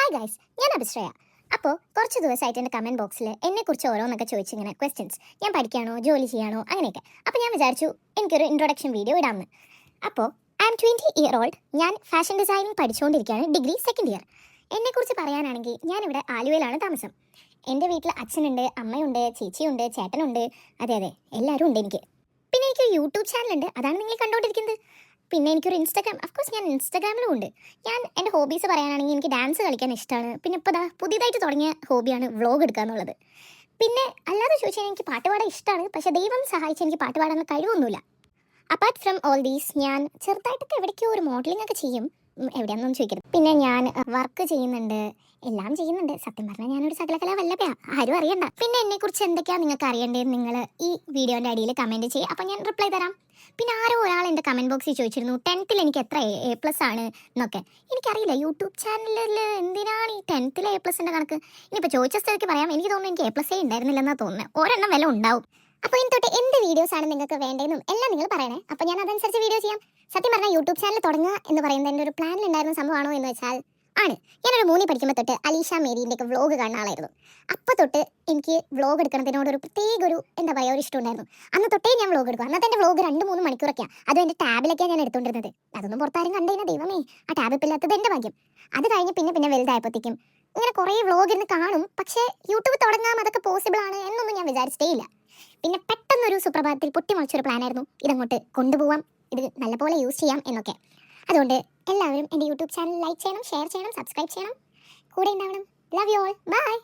Hi guys, ഞാൻ അഭിശ്രയ. അപ്പോൾ കുറച്ച് ദിവസമായിട്ട് എൻ്റെ കമൻറ്റ് ബോക്സിൽ എന്നെക്കുറിച്ച് ഓരോന്നൊക്കെ ചോദിച്ചിങ്ങനെ ക്വസ്റ്റ്യൻസ്, ഞാൻ പഠിക്കുകയാണോ ജോലി ചെയ്യാണോ അങ്ങനെയൊക്കെ. അപ്പോൾ ഞാൻ വിചാരിച്ചു എനിക്കൊരു ഇൻട്രൊഡക്ഷൻ വീഡിയോ ഇടാമെന്ന്. അപ്പോൾ ഐ ആം 20 year old. ഞാൻ ഫാഷൻ ഡിസൈനിങ് പഠിച്ചുകൊണ്ടിരിക്കുകയാണ്, ഡിഗ്രി സെക്കൻഡ് ഇയർ. എന്നെക്കുറിച്ച് പറയാനാണെങ്കിൽ ഞാനിവിടെ ആലുവയിലാണ് താമസം. എൻ്റെ വീട്ടിൽ അച്ഛനുണ്ട്, അമ്മയുണ്ട്, ചേച്ചിയുണ്ട്, ചേട്ടനുണ്ട്. അതെ അതെ, എല്ലാവരും ഉണ്ട് എനിക്ക്. പിന്നെ എനിക്കൊരു യൂട്യൂബ് ചാനലുണ്ട്, അതാണ് നിങ്ങൾ കണ്ടുകൊണ്ടിരിക്കുന്നത്. പിന്നെ എനിക്കൊരു ഇൻസ്റ്റാഗ്രാം, അഫ്കോഴ്സ് ഞാൻ ഇൻസ്റ്റാഗ്രാമിലും ഉണ്ട്. ഞാൻ എൻ്റെ ഹോബീസ് പറയാനാണെങ്കിൽ എനിക്ക് ഡാൻസ് കളിക്കാൻ ഇഷ്ടമാണ്. പിന്നെ ഇപ്പോൾ പുതിയതായിട്ട് തുടങ്ങിയ ഹോബിയാണ് വ്ളോഗ് എടുക്കുക എന്നുള്ളത്. പിന്നെ അല്ലാതെ ചോദിച്ചാൽ എനിക്ക് പാട്ട് പാടാൻ ഇഷ്ടമാണ്, പക്ഷേ ദൈവം സഹായിച്ച് എനിക്ക് പാട്ട് പാടാനുള്ള കഴിവൊന്നുമില്ല. അപ്പാർട്ട് ഫ്രം ഓൾ ദീസ് ഞാൻ ചെറുതായിട്ടൊക്കെ എവിടേക്കോ ഒരു മോഡലിംഗ് ഒക്കെ ചെയ്യും. എവിടെയാണെന്നൊന്നും ചോദിക്കരുത്. പിന്നെ ഞാൻ വർക്ക് ചെയ്യുന്നുണ്ട്, എല്ലാം ചെയ്യുന്നുണ്ട്. സത്യം പറഞ്ഞാൽ ഞാനൊരു സകലകലാ വല്ലഭയാണ്, ആരും അറിയണ്ട. പിന്നെ എന്നെക്കുറിച്ച് എന്തൊക്കെയാണ് നിങ്ങൾക്ക് അറിയേണ്ടതെന്ന് നിങ്ങൾ ഈ വീഡിയോൻ്റെ അടിയിൽ കമൻറ്റ് ചെയ്യുക, അപ്പോൾ ഞാൻ റിപ്ലൈ തരാം. പിന്നെ ആരോ ഒരാൾ എൻ്റെ കമൻറ്റ് ബോക്സിൽ ചോദിച്ചിരുന്നു 10th എനിക്ക് എത്ര A+ ആണ് എന്നൊക്കെ. എനിക്കറിയില്ല യൂട്യൂബ് ചാനലിൽ എന്തിനാണ് ഈ 10th A+ൻ്റെ കണക്ക്. ഇനിയിപ്പോൾ ചോദിച്ച സ്ഥലത്ത് പറയാം, എനിക്ക് തോന്നുന്നു എനിക്ക് A+ ഉണ്ടായിരുന്നില്ലെന്നാണ് തോന്നുന്നത്. ഒരെണ്ണം വില ഉണ്ടാവും. അപ്പോൾ ഇനി തൊട്ട് എന്ത് വീഡിയോസാണ് നിങ്ങൾക്ക് വേണ്ടതെന്നും എല്ലാം നിങ്ങൾ പറയണേ, അപ്പോൾ ഞാൻ അതനുസരിച്ച് വീഡിയോ ചെയ്യാം. സത്യം പറഞ്ഞാൽ യൂട്യൂബ് ചാനൽ തുടങ്ങുക എന്ന് പറയുന്നത് എൻ്റെ ഒരു പ്ലാനിലുണ്ടായിരുന്ന സംഭവമാണോ എന്ന് വെച്ചാൽ ആണ്. ഞാനൊരു 3 പഠിക്കുമ്പോൾ തൊട്ട് അലീഷ മേരീൻ്റെയൊക്കെ വ്ളോഗ് കാണുന്ന ആളായിരുന്നു. അപ്പോൾ തൊട്ട് എനിക്ക് വ്ളോഗ് എടുക്കുന്നതിനോട് ഒരു പ്രത്യേക ഒരു ഒരു ഇഷ്ടം ഉണ്ടായിരുന്നു. അന്ന് തൊട്ടേ ഞാൻ വ്ളോഗ് എടുക്കും. അന്നത്തെ എൻ്റെ വ്ളോഗ് 2-3 മണിക്കൂറൊക്കെയാണ്. അതും എൻ്റെ ടാബിലൊക്കെയാണ് ഞാൻ എടുത്തുകൊണ്ടിരുന്നത്. അതൊന്നും പുറത്താരും കണ്ടുകഴിഞ്ഞാൽ ദൈവമേ, ആ ടാബ് ഇപ്പം ഇല്ലാത്തത് എൻ്റെ ഭാഗ്യം. അത് കഴിഞ്ഞ് പിന്നെ വലുതായപ്പോഴത്തേക്കും ഇങ്ങനെ കുറേ വ്ളോഗ് ഇരുന്ന് കാണും. പക്ഷേ യൂട്യൂബ് തുടങ്ങാം, അതൊക്കെ പോസിബിൾ ആണ് എന്നൊന്നും ഞാൻ വിചാരിച്ചിട്ടേ ഇല്ല. പിന്നെ പെട്ടെന്നൊരു സുപ്രഭാതത്തിൽ പൊട്ടിമുളച്ചൊരു പ്ലാനായിരുന്നു, ഇതങ്ങോട്ട് കൊണ്ടുപോകാം, ഇത് നല്ലപോലെ യൂസ് ചെയ്യാം എന്നൊക്കെ. അതുകൊണ്ട് എല്ലാവരും എൻ്റെ യൂട്യൂബ് ചാനൽ ലൈക്ക് ചെയ്യണം, ഷെയർ ചെയ്യണം, സബ്സ്ക്രൈബ് ചെയ്യണം, കൂടെ ഉണ്ടാവണം. Love you all, by.